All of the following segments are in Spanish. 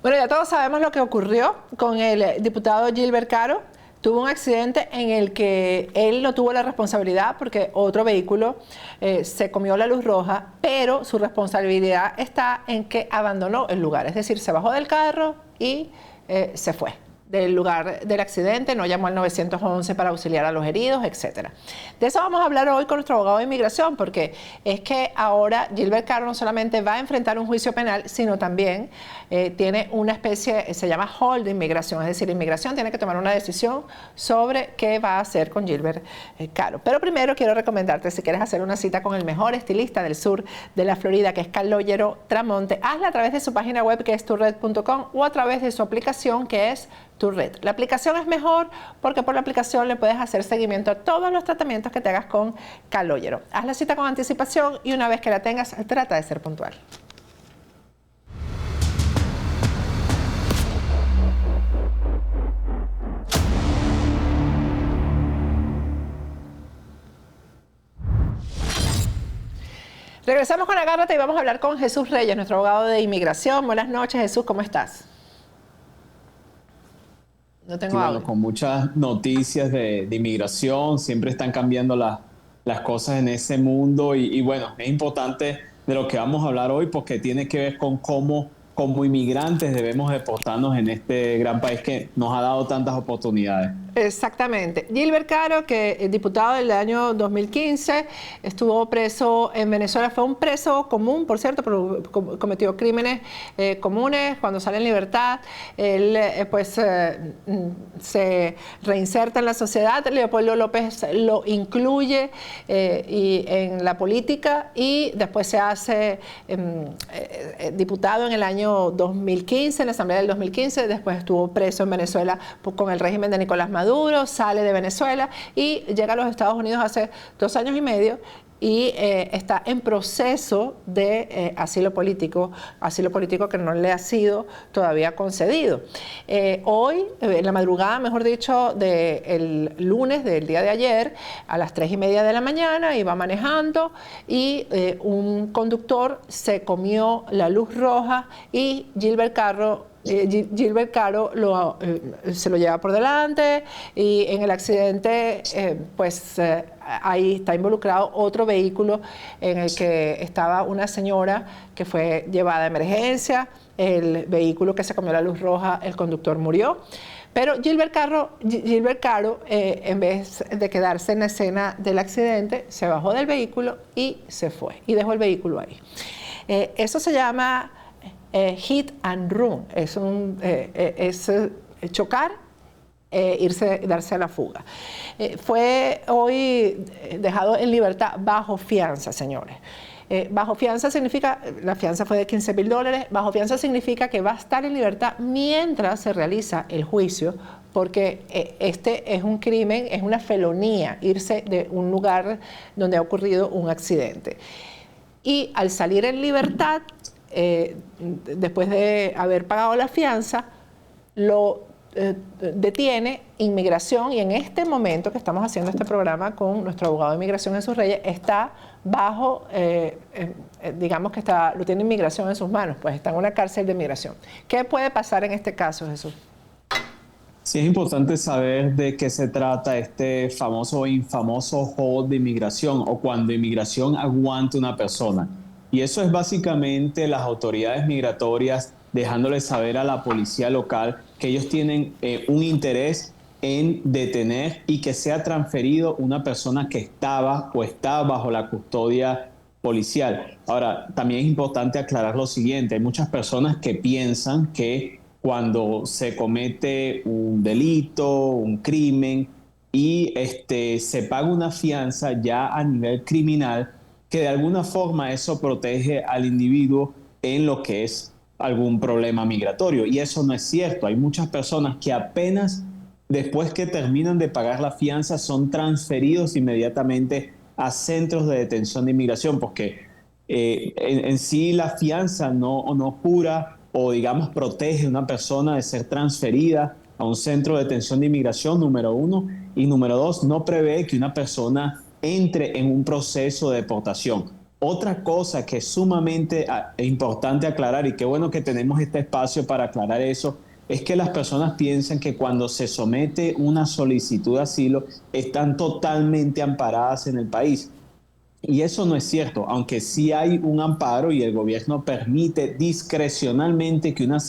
Bueno, ya todos sabemos lo que ocurrió con el diputado Gilbert Caro. Tuvo un accidente en el que él no tuvo la responsabilidad porque otro vehículo se comió la luz roja, pero su responsabilidad está en que abandonó el lugar, es decir, se bajó del carro y se fue del lugar del accidente, no llamó al 911 para auxiliar a los heridos, etcétera. De eso vamos a hablar hoy con nuestro abogado de inmigración, porque es que ahora Gilbert Caro no solamente va a enfrentar un juicio penal, sino también tiene una especie, se llama hold de inmigración, es decir, inmigración tiene que tomar una decisión sobre qué va a hacer con Gilbert Caro. Pero primero quiero recomendarte, si quieres hacer una cita con el mejor estilista del sur de la Florida, que es Calogero Tramonte, hazla a través de su página web, que es turred.com, o a través de su aplicación, que es TuRed. La aplicación es mejor porque por la aplicación le puedes hacer seguimiento a todos los tratamientos que te hagas con Calogero. Haz la cita con anticipación y una vez que la tengas, trata de ser puntual. Regresamos con Agárrate y vamos a hablar con Jesús Reyes, nuestro abogado de inmigración. Buenas noches, Jesús, ¿cómo estás? No tengo Sí, audio. bueno, con muchas noticias de inmigración, siempre están cambiando las cosas en ese mundo y bueno, es importante de lo que vamos a hablar hoy porque tiene que ver con cómo como inmigrantes debemos deportarnos en este gran país que nos ha dado tantas oportunidades. Exactamente. Gilbert Caro, que es diputado del año 2015, estuvo preso en Venezuela, fue un preso común, por cierto, pero cometió crímenes comunes. Cuando sale en libertad, él se reinserta en la sociedad. Leopoldo López lo incluye en la política y después se hace diputado en el año 2015, en la Asamblea del 2015. Después estuvo preso en Venezuela con el régimen de Nicolás Maduro, sale de Venezuela y llega a los Estados Unidos hace 2 años y medio y está en proceso de asilo político que no le ha sido todavía concedido. Hoy, en la madrugada, mejor dicho, del lunes del día de ayer, a las 3:30 de la mañana, iba manejando y un conductor se comió la luz roja y Gilbert Caro se lo lleva por delante y en el accidente ahí está involucrado otro vehículo en el que estaba una señora que fue llevada a emergencia. El vehículo que se comió la luz roja, el conductor murió. Pero Gilbert Caro, en vez de quedarse en la escena del accidente, se bajó del vehículo y se fue y dejó el vehículo ahí. Eso se llama hit and run, es chocar, darse a la fuga. Fue hoy dejado en libertad bajo fianza, señores. Bajo fianza significa, la fianza fue de $15,000, bajo fianza significa que va a estar en libertad mientras se realiza el juicio, porque este es un crimen, es una felonía, irse de un lugar donde ha ocurrido un accidente. Y al salir en libertad, después de haber pagado la fianza, lo detiene inmigración y en este momento que estamos haciendo este programa con nuestro abogado de inmigración Jesús Reyes, está bajo, digamos que lo tiene inmigración en sus manos, pues está en una cárcel de inmigración. ¿Qué puede pasar en este caso, Jesús? Sí, es importante saber de qué se trata este famoso o infamoso hold de inmigración o cuando inmigración aguanta una persona. Y eso es básicamente las autoridades migratorias dejándoles saber a la policía local que ellos tienen un interés en detener y que sea transferido una persona que estaba o está bajo la custodia policial. Ahora, también es importante aclarar lo siguiente, hay muchas personas que piensan que cuando se comete un delito, un crimen y se paga una fianza ya a nivel criminal, que de alguna forma eso protege al individuo en lo que es algún problema migratorio. Y eso no es cierto. Hay muchas personas que apenas después que terminan de pagar la fianza son transferidos inmediatamente a centros de detención de inmigración, porque en sí la fianza no cura o digamos protege a una persona de ser transferida a un centro de detención de inmigración, número uno, y número dos, no prevé que una persona entre en un proceso de deportación. Otra cosa que es sumamente importante aclarar, y qué bueno que tenemos este espacio para aclarar eso, es que las personas piensan que cuando se somete una solicitud de asilo están totalmente amparadas en el país. Y eso no es cierto, aunque sí hay un amparo y el gobierno permite discrecionalmente que una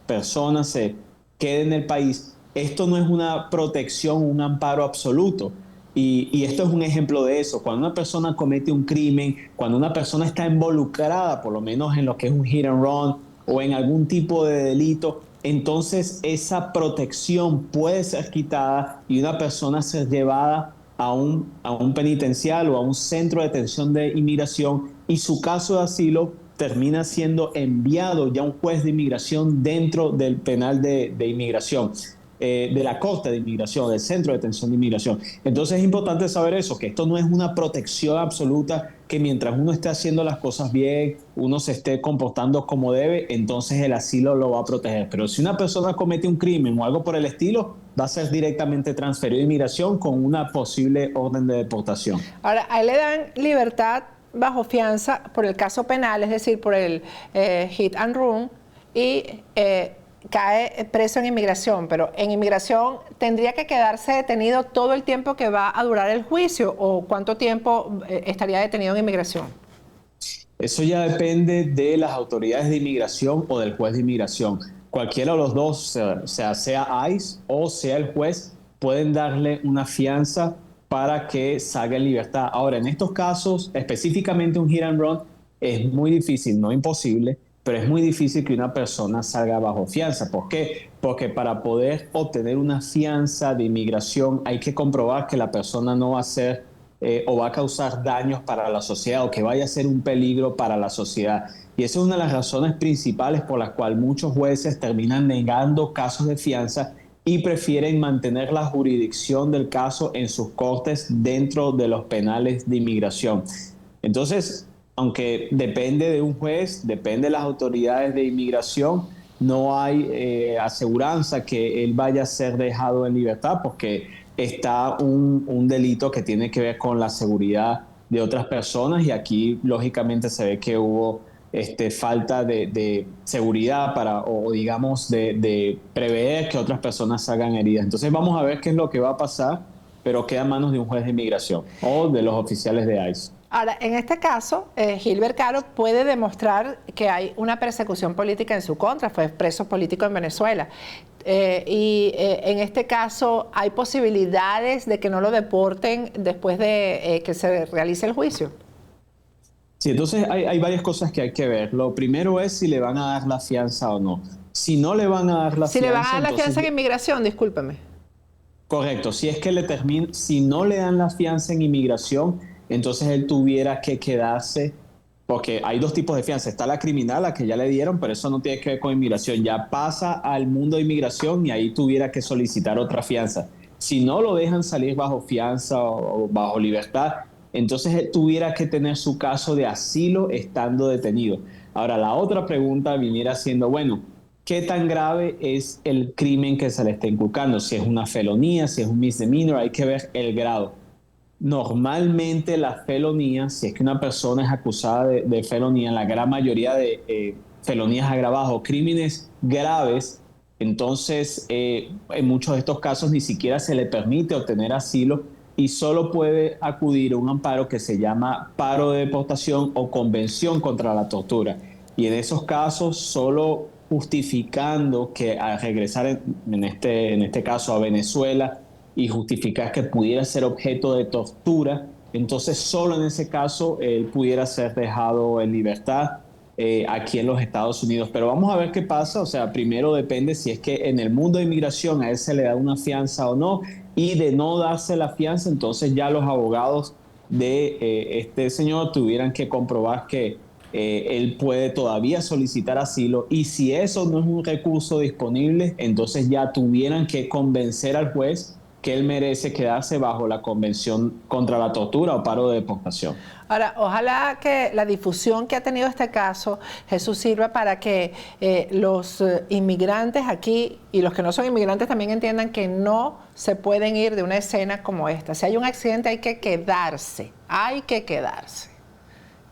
persona se quede en el país. Esto no es una protección, un amparo absoluto. Y esto es un ejemplo de eso. Cuando una persona comete un crimen, cuando una persona está involucrada, por lo menos en lo que es un hit and run o en algún tipo de delito, entonces esa protección puede ser quitada y una persona ser llevada a un penitencial o a un centro de detención de inmigración y su caso de asilo termina siendo enviado ya a un juez de inmigración dentro del penal de inmigración, de la corte de inmigración, del centro de detención de inmigración. Entonces es importante saber eso, que esto no es una protección absoluta, que mientras uno esté haciendo las cosas bien, uno se esté comportando como debe, entonces el asilo lo va a proteger. Pero si una persona comete un crimen o algo por el estilo, va a ser directamente transferido a inmigración con una posible orden de deportación. Ahora, a él le dan libertad bajo fianza por el caso penal, es decir, por el hit and run, y cae preso en inmigración, pero en inmigración tendría que quedarse detenido todo el tiempo que va a durar el juicio, o cuánto tiempo estaría detenido en inmigración. Eso ya depende de las autoridades de inmigración o del juez de inmigración. Cualquiera de los dos, sea ICE o sea el juez, pueden darle una fianza para que salga en libertad. Ahora, en estos casos, específicamente un hit and run, es muy difícil, no imposible, pero es muy difícil que una persona salga bajo fianza. ¿Por qué? Porque para poder obtener una fianza de inmigración hay que comprobar que la persona no va a ser o va a causar daños para la sociedad o que vaya a ser un peligro para la sociedad. Y esa es una de las razones principales por las cuales muchos jueces terminan negando casos de fianza y prefieren mantener la jurisdicción del caso en sus cortes dentro de los penales de inmigración. Entonces, aunque depende de un juez, depende de las autoridades de inmigración, no hay aseguranza que él vaya a ser dejado en libertad porque está un delito que tiene que ver con la seguridad de otras personas y aquí lógicamente se ve que hubo falta de seguridad o digamos de prever que otras personas salgan heridas. Entonces vamos a ver qué es lo que va a pasar, pero queda en manos de un juez de inmigración o de los oficiales de ICE. Ahora, en este caso, Gilbert Caro puede demostrar que hay una persecución política en su contra, fue preso político en Venezuela. En este caso, ¿hay posibilidades de que no lo deporten después de que se realice el juicio? Sí, entonces hay varias cosas que hay que ver. Lo primero es si le van a dar la fianza o no. Si no le van a dar la si fianza... le van a dar la fianza en inmigración, discúlpeme. Correcto, si es que si no le dan la fianza en inmigración, entonces él tuviera que quedarse, porque hay dos tipos de fianza. Está la criminal, la que ya le dieron, pero eso no tiene que ver con inmigración. Ya pasa al mundo de inmigración y ahí tuviera que solicitar otra fianza. Si no lo dejan salir bajo fianza o bajo libertad, entonces él tuviera que tener su caso de asilo estando detenido. Ahora, la otra pregunta viniera siendo, bueno, ¿qué tan grave es el crimen que se le está inculcando? Si es una felonía, si es un misdemeanor, hay que ver el grado. Normalmente la felonía, si es que una persona es acusada de felonía, en la gran mayoría de felonías agravadas o crímenes graves, entonces en muchos de estos casos ni siquiera se le permite obtener asilo y solo puede acudir a un amparo que se llama paro de deportación o convención contra la tortura. Y en esos casos solo justificando que al regresar en este caso a Venezuela y justificar que pudiera ser objeto de tortura, entonces solo en ese caso él pudiera ser dejado en libertad aquí en los Estados Unidos. Pero vamos a ver qué pasa, o sea, primero depende si es que en el mundo de inmigración a él se le da una fianza o no, y de no darse la fianza, entonces ya los abogados de este señor tuvieran que comprobar que él puede todavía solicitar asilo y si eso no es un recurso disponible, entonces ya tuvieran que convencer al juez que él merece quedarse bajo la Convención contra la Tortura o paro de deportación. Ahora, ojalá que la difusión que ha tenido este caso, Jesús, sirva para que los inmigrantes aquí y los que no son inmigrantes también entiendan que no se pueden ir de una escena como esta. Si hay un accidente hay que quedarse, hay que quedarse.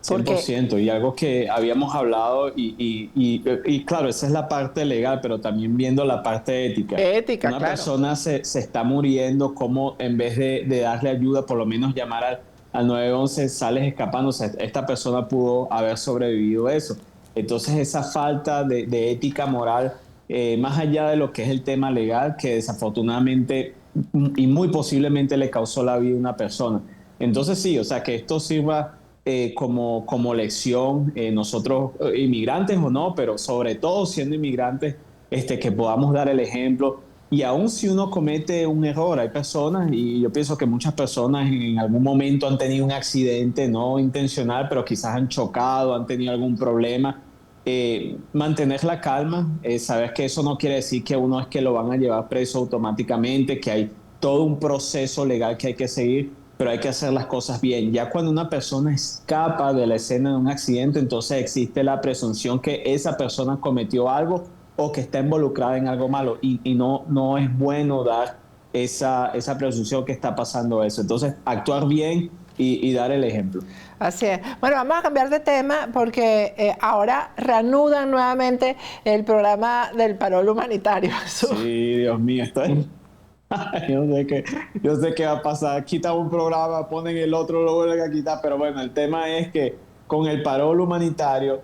Porque 100%, y algo que habíamos hablado, y claro, esa es la parte legal, pero también viendo la parte ética. ética, Una claro. persona se está muriendo, como en vez de darle ayuda, por lo menos llamar al 911, sales escapando. O sea, esta persona pudo haber sobrevivido eso. Entonces, esa falta de ética moral, más allá de lo que es el tema legal, que desafortunadamente y muy posiblemente le causó la vida a una persona. Entonces, sí, o sea, que esto sirva como lección, nosotros inmigrantes o no, pero sobre todo siendo inmigrantes, que podamos dar el ejemplo. Y aun si uno comete un error, hay personas, y yo pienso que muchas personas en algún momento han tenido un accidente no intencional, pero quizás han chocado, han tenido algún problema. Mantener la calma, saber que eso no quiere decir que uno es que lo van a llevar preso automáticamente, que hay todo un proceso legal que hay que seguir, pero hay que hacer las cosas bien. Ya cuando una persona escapa de la escena de un accidente, entonces existe la presunción que esa persona cometió algo o que está involucrada en algo malo, y no es bueno dar esa presunción que está pasando eso. Entonces, actuar bien y dar el ejemplo. así es. Bueno, vamos a cambiar de tema porque ahora reanudan nuevamente el programa del parol humanitario. Sí, Dios mío, estoy... Yo sé qué va a pasar. Quitan un programa, ponen el otro, lo vuelven a quitar. Pero bueno, el tema es que con el parol humanitario,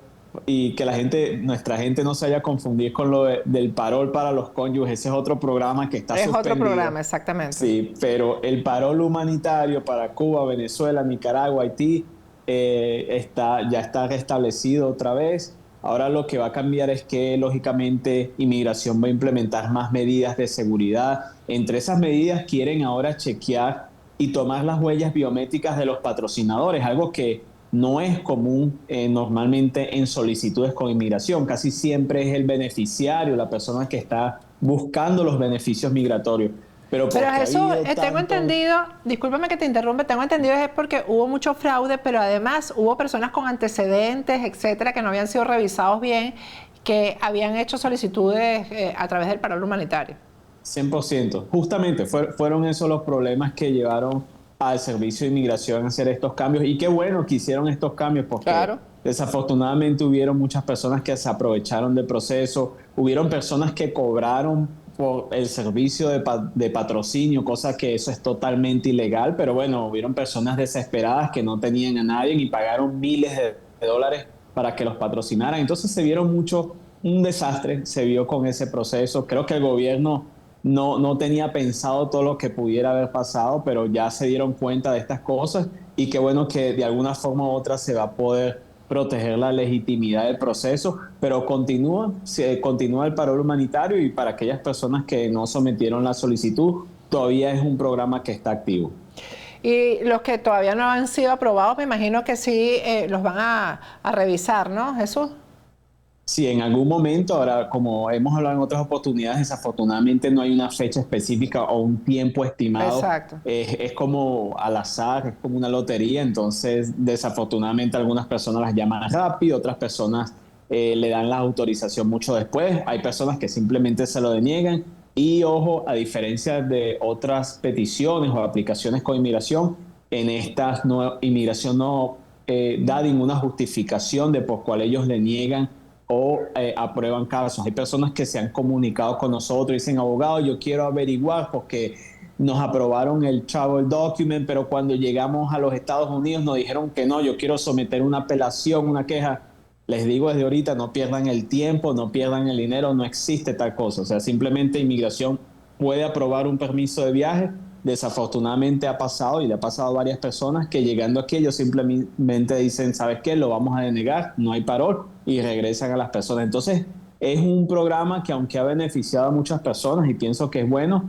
y que nuestra gente no se haya confundido con del parol para los cónyuges, ese es otro programa que está Es otro suspendido. programa, exactamente. Sí, pero el parol humanitario para Cuba, Venezuela, Nicaragua, Haití, ya está restablecido otra vez. Ahora lo que va a cambiar es que, lógicamente, Inmigración va a implementar más medidas de seguridad. Entre esas medidas quieren ahora chequear y tomar las huellas biométricas de los patrocinadores, algo que no es común normalmente en solicitudes con inmigración. Casi siempre es el beneficiario, la persona que está buscando los beneficios migratorios. Pero Pero porque ha Jesús, habido tengo tanto... entendido, discúlpame que te interrumpa, tengo entendido es porque hubo mucho fraude, pero además hubo personas con antecedentes, etcétera, que no habían sido revisados bien, que habían hecho solicitudes a través del parol humanitario. 100%. Justamente fueron esos los problemas que llevaron al Servicio de Inmigración a hacer estos cambios. Y qué bueno que hicieron estos cambios, porque Claro. desafortunadamente hubieron muchas personas que se aprovecharon del proceso, hubieron personas que cobraron por el servicio de patrocinio, cosa que eso es totalmente ilegal, pero bueno, hubieron personas desesperadas que no tenían a nadie y pagaron miles de dólares para que los patrocinaran. Entonces se vieron mucho, un desastre se vio con ese proceso. Creo que el gobierno no tenía pensado todo lo que pudiera haber pasado, pero ya se dieron cuenta de estas cosas, y qué bueno que de alguna forma u otra se va a poder proteger la legitimidad del proceso, pero continúa el parol humanitario, y para aquellas personas que no sometieron la solicitud, todavía es un programa que está activo. Y los que todavía no han sido aprobados, me imagino que sí los van a revisar, ¿no, Jesús? Sí, en algún momento, ahora como hemos hablado en otras oportunidades, desafortunadamente no hay una fecha específica o un tiempo estimado. Exacto. Es como al azar, es como una lotería. Entonces desafortunadamente algunas personas las llaman rápido, otras personas le dan la autorización mucho después. Hay personas que simplemente se lo deniegan. Y ojo, a diferencia de otras peticiones o aplicaciones con inmigración, en estas inmigración no da ninguna justificación de por cuál ellos le niegan o aprueban casos. Hay personas que se han comunicado con nosotros y dicen: abogado, yo quiero averiguar porque nos aprobaron el travel document, pero cuando llegamos a los Estados Unidos nos dijeron que no, yo quiero someter una apelación, una queja. Les digo desde ahorita, no pierdan el tiempo, no pierdan el dinero, no existe tal cosa. O sea, simplemente inmigración puede aprobar un permiso de viaje. Desafortunadamente ha pasado, y le ha pasado a varias personas, que llegando aquí ellos simplemente dicen: ¿sabes qué? Lo vamos a denegar, no hay parol, y regresan a las personas. Entonces, es un programa que, aunque ha beneficiado a muchas personas y pienso que es bueno,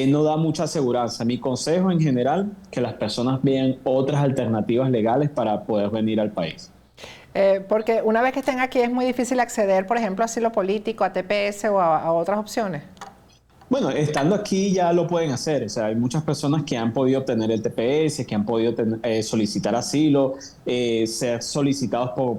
no da mucha seguridad. Mi consejo en general, que las personas vean otras alternativas legales para poder venir al país. Porque una vez que estén aquí es muy difícil acceder, por ejemplo, a asilo político, a TPS o a otras opciones. Bueno, estando aquí ya lo pueden hacer. O sea, hay muchas personas que han podido obtener el TPS, que han podido solicitar asilo, ser solicitados por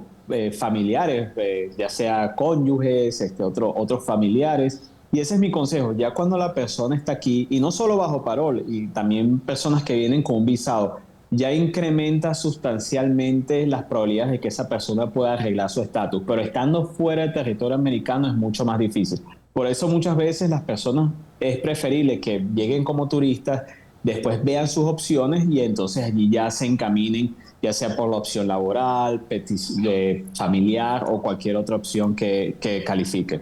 familiares, ya sea cónyuges, otros familiares. Y ese es mi consejo. Ya cuando la persona está aquí, y no solo bajo parol, y también personas que vienen con un visado, ya incrementa sustancialmente las probabilidades de que esa persona pueda arreglar su estatus, pero estando fuera del territorio americano es mucho más difícil. Por eso muchas veces las personas es preferible que lleguen como turistas, después vean sus opciones y entonces allí ya se encaminen, ya sea por la opción laboral, familiar o cualquier otra opción que califique.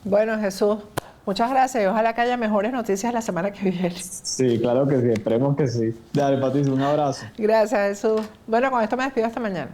Bueno, Jesús, muchas gracias y ojalá que haya mejores noticias la semana que viene. Sí, claro que sí, esperemos que sí. Dale, Patricia, un abrazo. Gracias, Jesús. Bueno, con esto me despido hasta mañana.